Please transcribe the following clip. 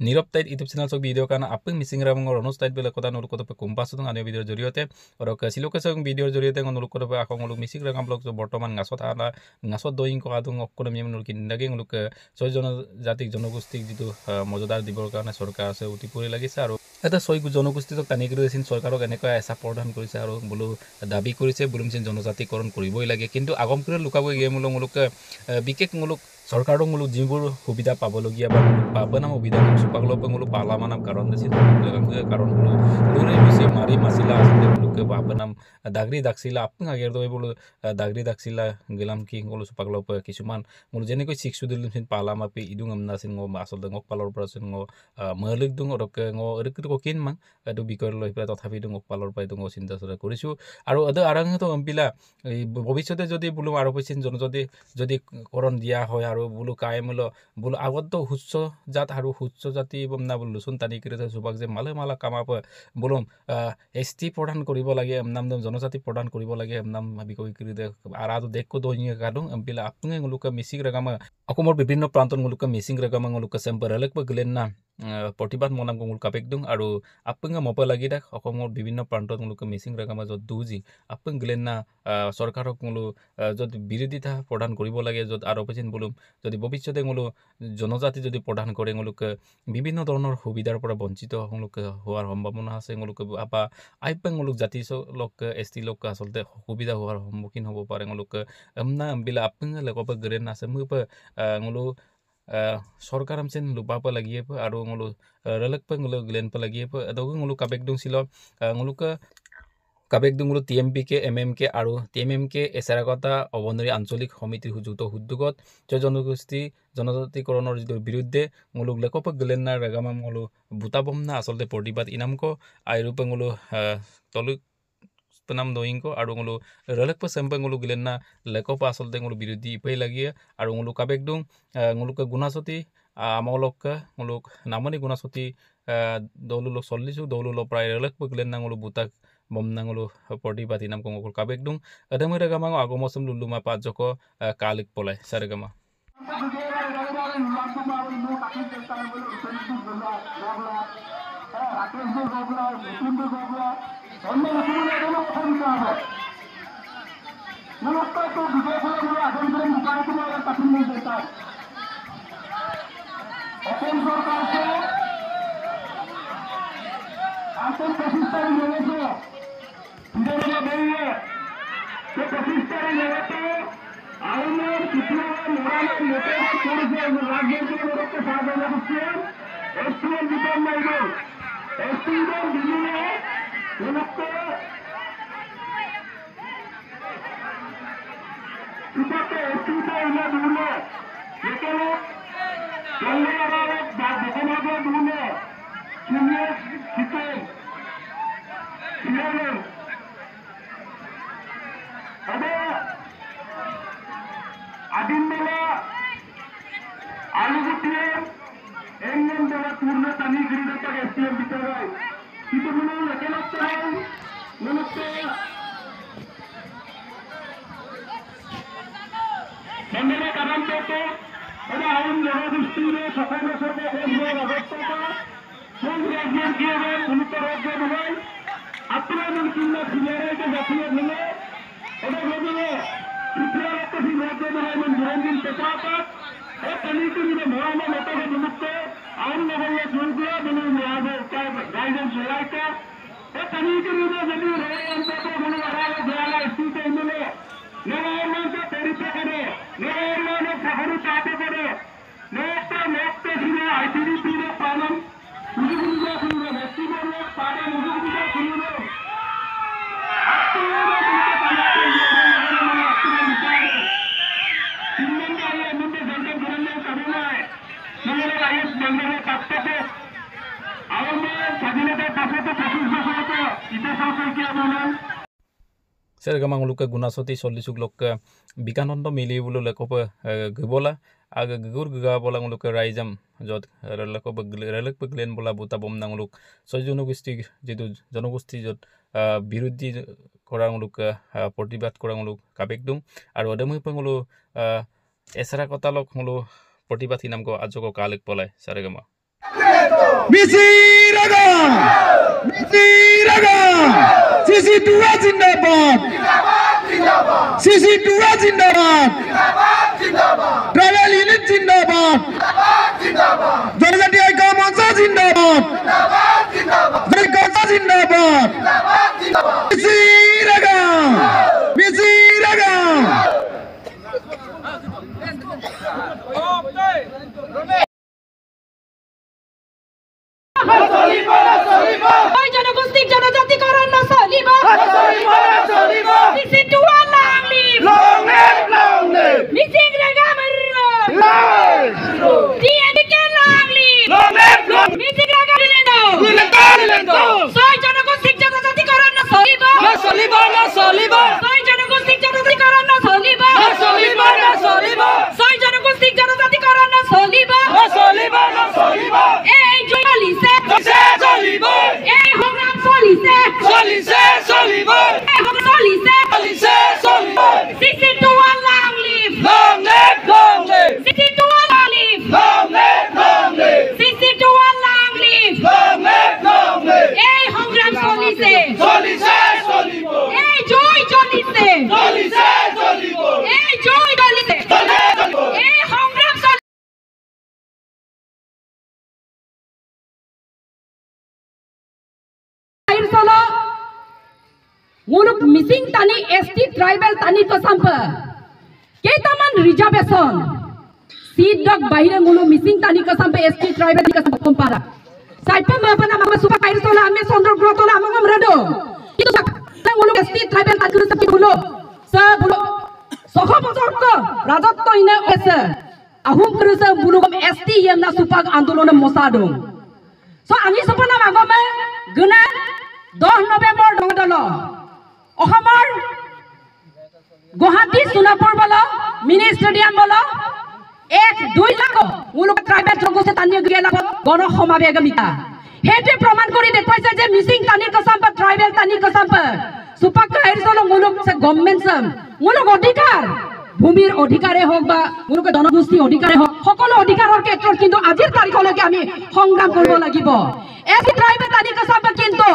নীরব tight YouTube channel চক video কারণ আপনি মিসিং রামঙ্গর অনুজ টাইট বেলে কথা নুরুক কথা কুম্পাস দং আনিও ভিডিওর জরিয়তে অরক সিলোকে সং ভিডিওর জরিয়তে নুরুক কথা আকং নুরুক মিসিং রাম ব্লগ বর্তমান গাছত আলা গাছত দইং ক আদং অকনম মিম নুরুক ইন্দাগে নুরুক ছয় জনজাতিক জনগোষ্ঠীক যেটো মৰ্যাদাৰ দিবৰ কাৰণে চৰকাৰ আছে অতি পৰি লাগিছে আৰু এটা ছয় জনগোষ্ঠীক টানি কৰি দিছিল চৰকাৰক এনেকৈ এছা প্ৰদান কৰিছে আৰু বোলো দাবী কৰিছে বোলুমচিন জনজাতিকৰণ কৰিবই লাগে কিন্তু আগম কৰি লুকাবই গিয়ে মূলক বিশেষমূলক চৰকাৰৰ মূলক যিবোৰ সুবিধা পাবলগীয়া বা পাবনাম সুবিধা চুপাকলপ মূলক পালামানাম কাৰণ দিছিল কাৰণ হলো লুৰে বেছি মাৰি মাছিলা আসলে মূলকে পাবনাম দাগৰি দাগছিলা আপং আগেৰ দই বোলো দাগৰি দাগছিলা গেলাম কি হলো চুপাকলপ কিছুমান মূল যেনেকৈ শিক্ষু দিলচিন পালামাপি ইদুং আমনাছিন আসলে ngok পালৰ পৰা চিন মলিক দুং অৰকে অৰকে কিন মান এটো বিকৰ লৈ পেলাই তথাপি দুং ngok পালৰ পৰা দুং চিন্তা চৰা কৰিছো আৰু এটো আৰাংতো অম্পিলা ভৱিষ্যতে যদি বোলো আৰু পছিন যদি কৰণ দিয়া হয় আৰু বোলো কায়মূল বোলো আগত হুচ্চ জাত আৰু হুচ্চ জাতি বমনা বোলো লুচুন টানি কৰি সুবাক যে মালা কামাপ বোলো এসটি প্ৰদান কৰিব লাগে নাম জনজাতি প্ৰদান কৰিব লাগে নাম ভাবি কৰি দে আৰাটো দেখো দইঙে কাদুং অম্পিলা আপুনি লোকে মিসিং ৰাগামা অসমৰ বিভিন্ন প্ৰান্তত লোকে মিসিং ৰাগামা লোকে চেম্পাৰলেক গলেন না প্ৰতিবাদ মনাম গল কাপেক দুং আৰু আপং মপ লাগি দেখ অসমৰ বিভিন্ন প্ৰান্তত লোকে মিসিং ৰাগামা যত দুজি আপং গলেন না চৰকাৰক মূলো যদি বিৰোধিতা প্ৰদান কৰিব লাগে যত আৰু পছিন বোলো যদি ভৱিষ্যতে মূলো জনজাতি যদি প্ৰদান কৰে লোকে বিভিন্ন ধৰণৰ সুবিধাৰ পৰা বঞ্চিত লোকে হোৱাৰ সম্ভাৱনা আছে লোকে আপা আইপং লোক জাতি লোক এসটি লোক আসলতে সুবিধা হোৱাৰ সন্মুখীন হ'ব পাৰে লোকে আমনা বিলা আপং লেকপ গৰেন আছে মুপ ngulu সৰকাৰ আমছেন লুপাপ লাগিয়ে আৰু ngulu relek pe ngulu glen pe লাগিয়ে adogu ngulu kabek dung silo ngulu ka kabek dung ngulu TMPK MMK আৰু TMMK এছাৰাকতা অবনৰী আঞ্চলিক সমিতিৰ হুজুত উদ্যোগত জনজাতিকৰণৰ বিৰুদ্ধে ngulu লেকপ গলেন না ৰেগামাম ngulu বুটাবমনা আসলতে প্ৰতিবাদ ইনামক আইৰুপে ngulu তলু নাম দইংকো আৰু ngulu relek sempe ngulu glen na lekopa আসলতে ngulu বিৰোধী ইপই লাগিয়ে আৰু ngulu kabek dung ngulu ka গুণাসতি আমলক ngulu নামনি গুণাসতি দৌলুলো 40 দৌলুলো প্ৰায় relek glen na ngulu butak bomna ngulu প্ৰতিবাদ ইনাম ngulu kabek dung adamere gamang agomosum luluma pajoko kalik polai saregama नमस्कार तो विजय आदमपुर मुकाबले में कठिन नहीं देता असम सरकार से आतंक प्रतिष्ठान लेने से इधर बोलिए तो प्रतिष्ठान लेने से आउट कितना मोराना लेते हैं थोड़ी से राज्य के लोगों के साथ होना चाहिए एसटीएम रिटर्न नहीं दो एसटीएम दिल्ली में नमस्ते इधर एसटीएम इला दूल्हे लेकिन चलने वाले देखने के दूल्हे सीनियर किचन सीनियर अबे अदिन्नला आलुगुट्टिये एंगन देवा पूर्ण तनी गिरिदा तक एसटीएम बितर गए कितु मनो लेकिन लगता है नमस्ते बंदे कदम देते और आउन जनगोष्ठी में सफल से एक अवस्था का संघ राज्य किए गए पुलिस राज्य में अपने मुल्क में सिनेरे के जातीय मिले और लोगों ने पिछले वक्त से राज्य में मन जंगल पेटाता और तरीके में मोहम्मद लोगों के निमित्त आउन लोगों ने जोड़ दिया बने यहाँ का गाइडेंस चलाया था और तरीके में जब रहे अंतर को बने वाला दियाला स्थित है मिले नवायरमान का तरीका करे नवायरमान ने सफर चाहते करे नोकते सीने आईटीडीपी ने पालन मुझे सुनिए व्यक्ति में लोग पाले मुझे सुनिए Sergamang luka gunasoti solisuk loka bikanonto mili bulu lekopa gebola aga gugur guga bola nguluka raijam jot relek peglen bola buta bom nang luk so জনগোষ্ঠী যেটো জনগোষ্ঠী jot বিরোধী করা nguluka প্ৰতিবাদ কৰা nguluk kabek dung আৰু adamui pangulu esara kota lok ngulu প্ৰতিবাদ নামক আজক কালেক পলাই সারেগামা মিছিরাগা মিছিরাগা সিসি2 জিন্দাবাদ সিসি2 জিন্দাবাদ ট্রাইবেল ইউনিট জিন্দাবাদ জনজাতি ঐক্য মঞ্চ জিন্দাবাদ জিন্দাবাদ মিছিরাগা মিছিরাগা জনগোষ্ঠী জনজাতিকরণ না চলিব সিসি2 লং লিভ মিছিং রেগা মারো টিএনকে লং লিভ মিছিং রেগা দিলেন সয় জনগোষ্ঠী জনজাতিকরণ না চলিব সয় জনগোষ্ঠী জনজাতিকরণ না চলিব সয় জনগোষ্ঠী জনজাতিকরণ না চলিব এই চলিছে এই সংগ্রাম চলিছে সিসি2 লং লিভ সিসি2 লং লিভ সিসি2 লং লিভ এই সংগ্রাম চলিছে এই জয় চলিছে এই জয় চলিছে এই সংগ্রাম muluk missing tani ST tribal tani ko sampa ketaman reservation seat dog bahire muluk missing tani ko sampa ST tribal tani ko sampa kompara saipa mapana mama supa kair sola ame sondro grotola amam rado kitu sa muluk ST tribal tani ko sampa bulo sa bulo soho bojor ko rajotto ine ese ahum krusa bulugam ST yemna supak andolone mosadong so ami supana magome guna 10 November dongdolo অসমৰ গুৱাহাটী সোনাপুৰ বলো mini stadium বলো 1-2 লাখ মূলক tribal জনগোষ্ঠী তানিয়ে গিয়েলা গণ সমাবেশ মিতা হেতে প্ৰমাণ কৰি দেখুৱাইছে যে মিছিং তানি কসাম্প ট্ৰাইবেল তানি কসাম্প সুপাক হেৰিসল মূলক গভৰ্ণমেণ্ট মূলক অধিকাৰ ভূমিৰ অধিকাৰে হোক বা মূলক জনগোষ্ঠী অধিকাৰে হোক সকলো অধিকাৰৰ ক্ষেত্ৰত কিন্তু আজিৰ তাৰিখলৈকে আমি সংগ্ৰাম কৰিব লাগিব এই ট্ৰাইবেল তানি কসাম্প কিন্তু